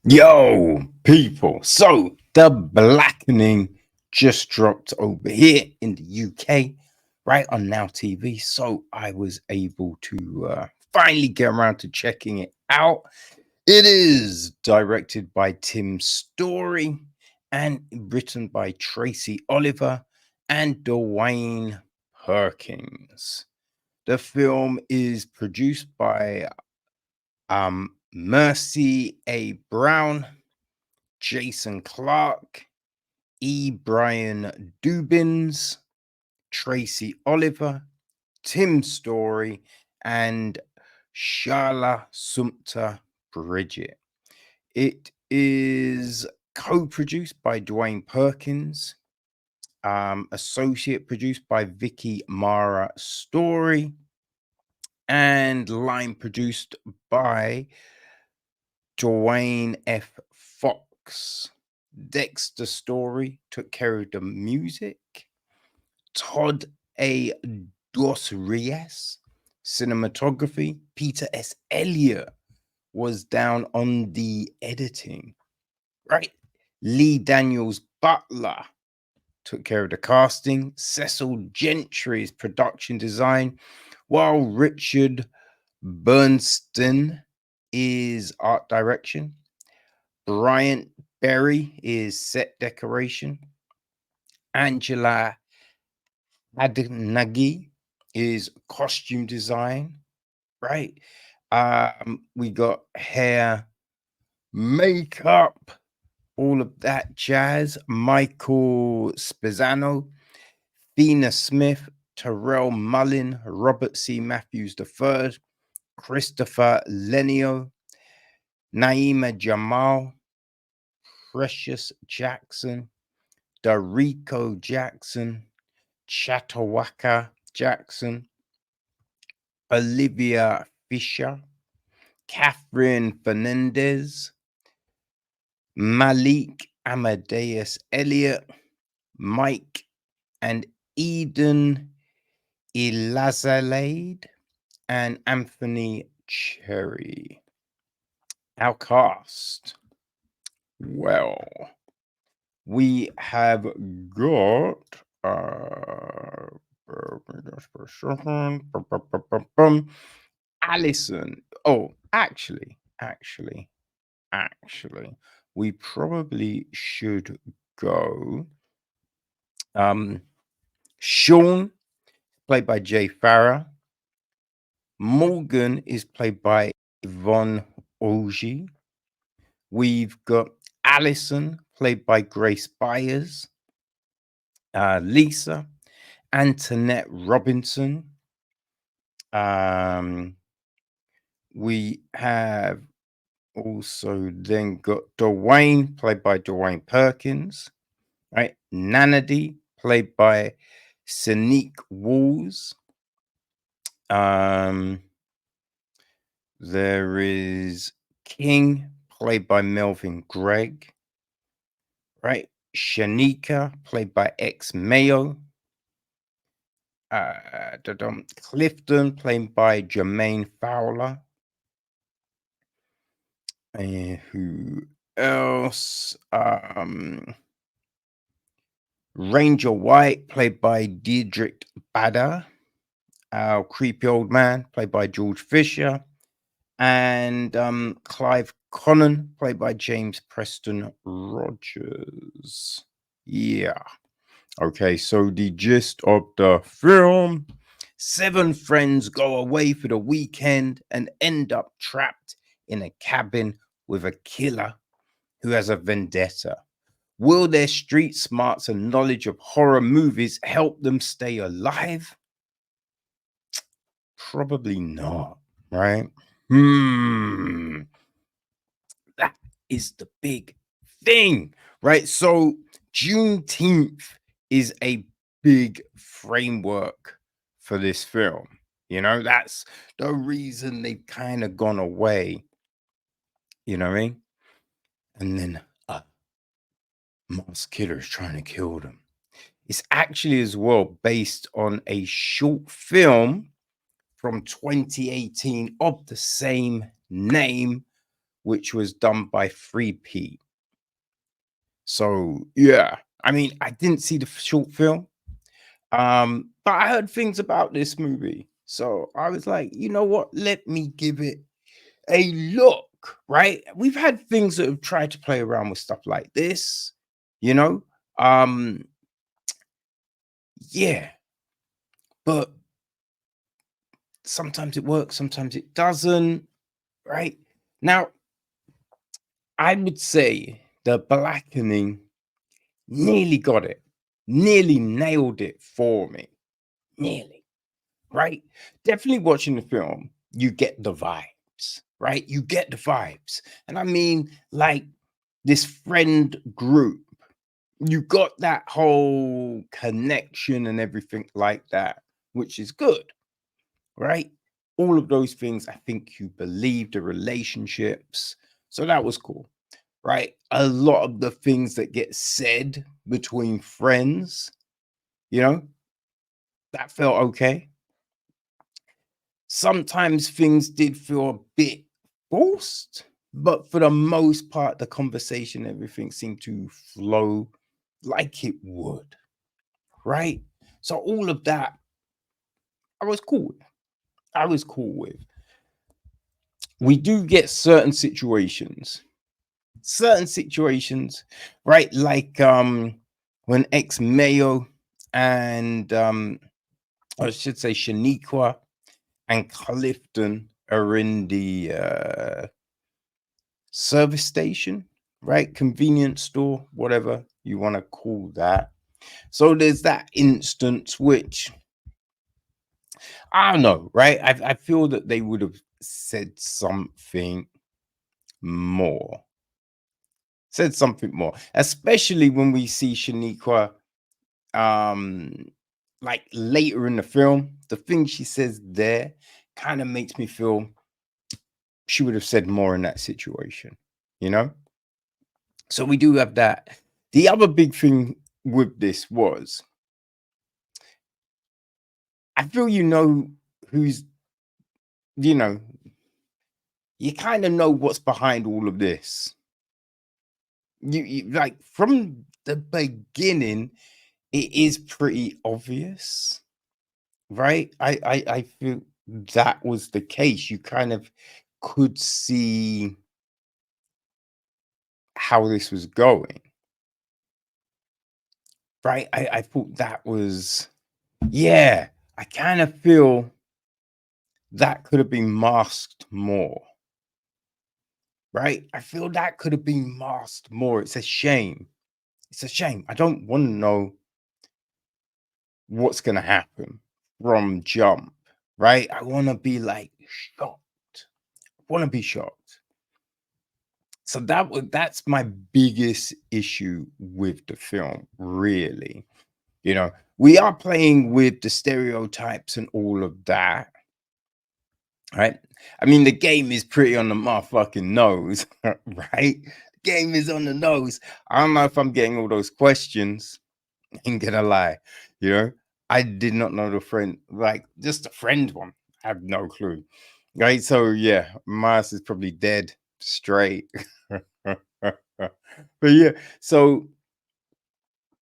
Yo, people. So, the Blackening just dropped over here in the UK, right on Now TV. So, I was able to finally get around to checking it out. It is directed by Tim Story and written by Tracy Oliver and Dewayne Perkins. The film is produced by Mercy A. Brown, Jason Clark, E. Brian Dubins, Tracy Oliver, Tim Story, and Sharla Sumter Bridget. It is co-produced by Dwayne Perkins, associate produced by Vicky Mara Story, and line produced by Dwayne F. Fox. Dexter Story took care of the music. Todd A. Dos Rios, cinematography. Peter S. Elliott was down on the editing. Right. Lee Daniels Butler took care of the casting. Cecil Gentry's production design, while Richard Bernstein is art direction. Bryant Berry is set decoration. Angela Adnagi is costume design, right? We got hair, makeup, all of that jazz. Michael Spizzano, Thena Smith, Terrell Mullin, Robert C. Matthews III, Christopher Lenio, Naima Jamal, Precious Jackson, Darico Jackson, Chatawaka Jackson, Olivia Fisher, Catherine Fernandez, Malik Amadeus Elliott, Mike and Eden Elazalade, and Anthony Cherry. Our cast. Well, we have got just for a second. Allison. Oh, actually, we probably should go. Sean, played by Jay Farah. Morgan is played by Yvonne Orji. We've got Allison, played by Grace Byers. Lisa, Antoinette Robertson. We have also then got Dwayne, played by Dwayne Perkins. Right, Nanady, played by Sinqua Walls. There is King, played by Melvin Gregg. Right, Shanika, played by ex Mayo. Clifton, played by Jermaine Fowler. And who else? Ranger White, played by Diedrich Bader. Our creepy old man, played by George Fisher. And Clive Connon, played by James Preston Rogers. Yeah. Okay, so the gist of the film: 7 friends go away for the weekend and end up trapped in a cabin with a killer who has a vendetta. Will their street smarts and knowledge of horror movies help them stay alive? Probably not, right? That is the big thing, right? So Juneteenth is a big framework for this film. You know, that's the reason they've kind of gone away. You know what I mean? And then a masked killer is trying to kill them. It's actually as well based on a short film from 2018 of the same name which was done by Free Pete. So yeah, I mean, I didn't see the short film, but I heard things about this movie. So I was like, you know what? Let me give it a look. Right? We've had things that have tried to play around with stuff like this, you know. Um, yeah, but sometimes it works, sometimes it doesn't. Right? Now, I would say the Blackening nearly got it, nearly nailed it for me. Nearly, right? Definitely watching the film, you get the vibes, right? You get the vibes. And I mean, like this friend group, you got that whole connection and everything like that, which is good, right? All of those things, I think you believe the relationships. So that was cool, right? A lot of the things that get said between friends, you know, that felt okay. Sometimes things did feel a bit forced, but for the most part, the conversation, everything seemed to flow like it would, right? So all of that, I was cool with. I was cool with. We do get certain situations, right? Like when ex Mayo and I should say Shaniqua and Clifton are in the service station, right? Convenience store, whatever you want to call that. So there's that instance which I don't know, right? I feel that they would have said something more. Said something more, especially when we see Shaniqua um like later in the film. The thing she says there kind of makes me feel she would have said more in that situation, you know? So we do have that. The other big thing with this was I feel who's you know, you kind of know what's behind all of this. You like from the beginning, it is pretty obvious, right? I feel that was the case. You kind of could see how this was going, right? I thought that was yeah. I kind of feel that could have been masked more, right? I feel that could have been masked more. It's a shame. It's a shame. I don't want to know what's going to happen from jump, right? I want to be like shocked. I want to be shocked. So that's my biggest issue with the film, really. You know, we are playing with the stereotypes and all of that, right? I mean, the game is pretty on the motherfucking nose, right? The game is on the nose. I don't know if I'm getting all those questions. Ain't gonna lie, you know, I did not know the friend, like just the friend one. I have no clue, right? So yeah, Mars is probably dead straight. But yeah, so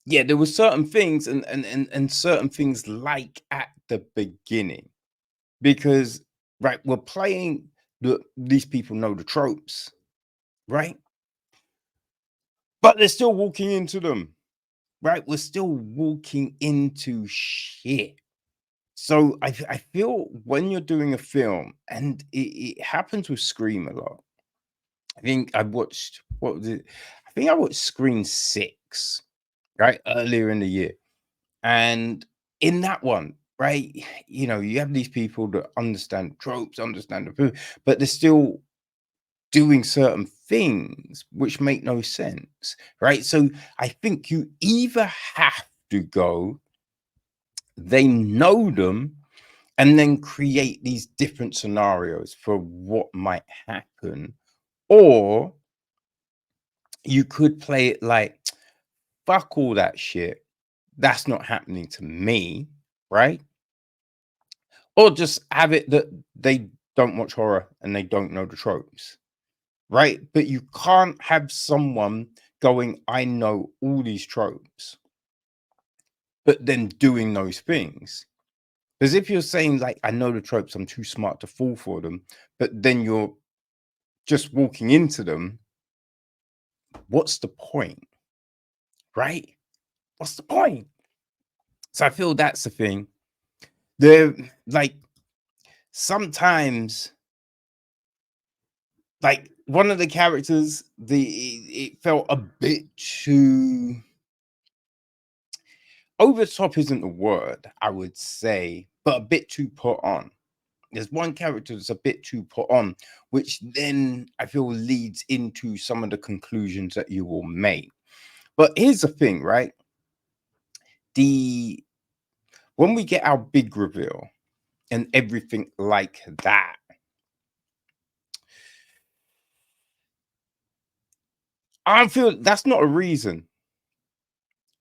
yeah, there were certain things and certain things like at the beginning because right, we're playing these people know the tropes, right? But they're still walking into them, right? We're still walking into shit. So I feel when you're doing a film, and it happens with Scream a lot. I think I watched what was it? I think I watched Scream 6, right? Earlier in the year. And in that one, right, you know, you have these people that understand tropes, understand the food, but they're still doing certain things which make no sense, right? So I think you either have to go, they know them, and then create these different scenarios for what might happen, or you could play it like, fuck all that shit. That's not happening to me, right? Or just have it that they don't watch horror and they don't know the tropes. right? But you can't have someone going, I know all these tropes, but then doing those things. Because if you're saying, like, I know the tropes, I'm too smart to fall for them, but then you're just walking into them, what's the point? Right? What's the point? So I feel that's the thing. They're like, sometimes, like, one of the characters, it felt a bit too over the top isn't the word, I would say, but a bit too put on. There's one character that's a bit too put on, which then I feel leads into some of the conclusions that you will make. But here's the thing, right? When we get our big reveal and everything like that, I feel that's not a reason,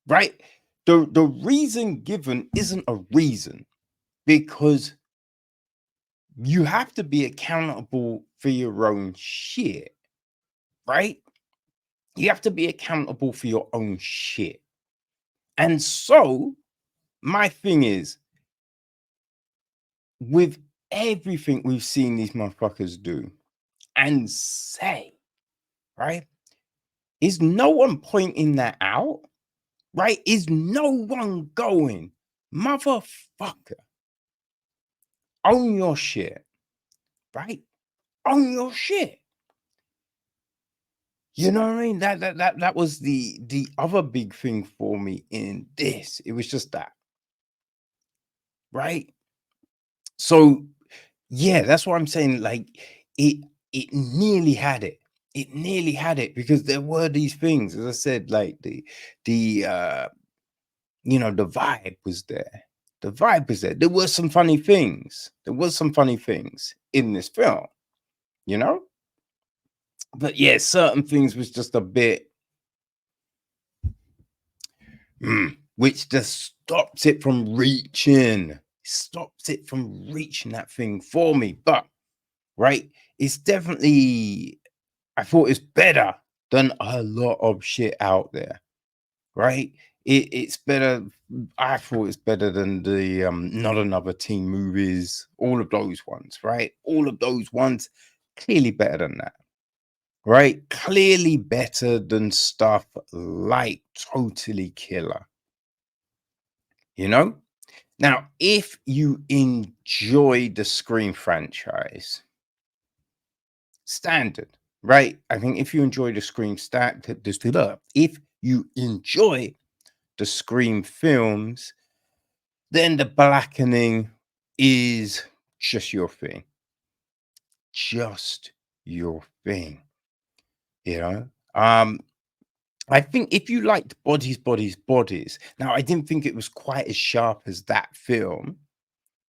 right? The reason given isn't a reason, because you have to be accountable for your own shit, right? You have to be accountable for your own shit. And so my thing is, with everything we've seen these motherfuckers do and say, right? Is no one pointing that out? Right? Is no one going, motherfucker, own your shit, right? Own your shit. You know what I mean? That was the other big thing for me in this. It was just that, right? So yeah, that's what I'm saying. Like, it it nearly had it. It nearly had it, because there were these things, as I said, like the the vibe was there. The vibe was there. There were some funny things. There was some funny things in this film, you know? But yeah, certain things was just a bit which just stops it from reaching. Stops it from reaching that thing for me. But right, it's definitely, I thought it's better than a lot of shit out there, right? It's better. I thought it's better than the Not Another Teen movies, all of those ones, right? All of those ones, clearly better than that, right? Clearly better than stuff like Totally Killer, you know? Now, if you enjoy the Scream franchise, standard, right? I think if you enjoy the Scream if you enjoy the Scream films, then the Blackening is just your thing. Just your thing. You know? I think if you liked Bodies, Bodies, Bodies, now I didn't think it was quite as sharp as that film,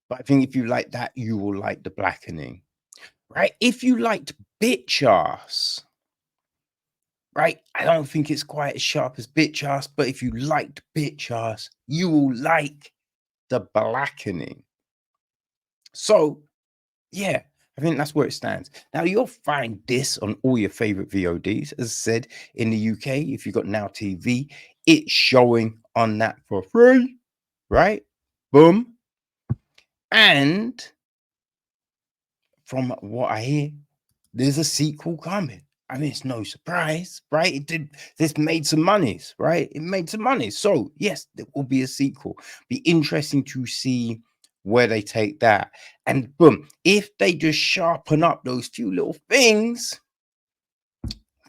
but I think if you like that, you will like the Blackening. Right? If you liked Bitch Ass, right? I don't think it's quite as sharp as Bitch Ass, but if you liked Bitch Ass, you will like the Blackening. So, yeah, I think that's where it stands. Now, you'll find this on all your favorite VODs. As I said, in the UK, if you've got Now TV, it's showing on that for free, right? Boom. And from what I hear, there's a sequel coming. I mean, it's no surprise, right? This made some monies, right? It made some money. So, yes, there will be a sequel. Be interesting to see where they take that. And boom, if they just sharpen up those few little things,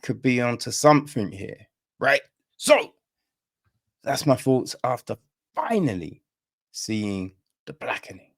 could be onto something here, right? So, that's my thoughts after finally seeing the Blackening.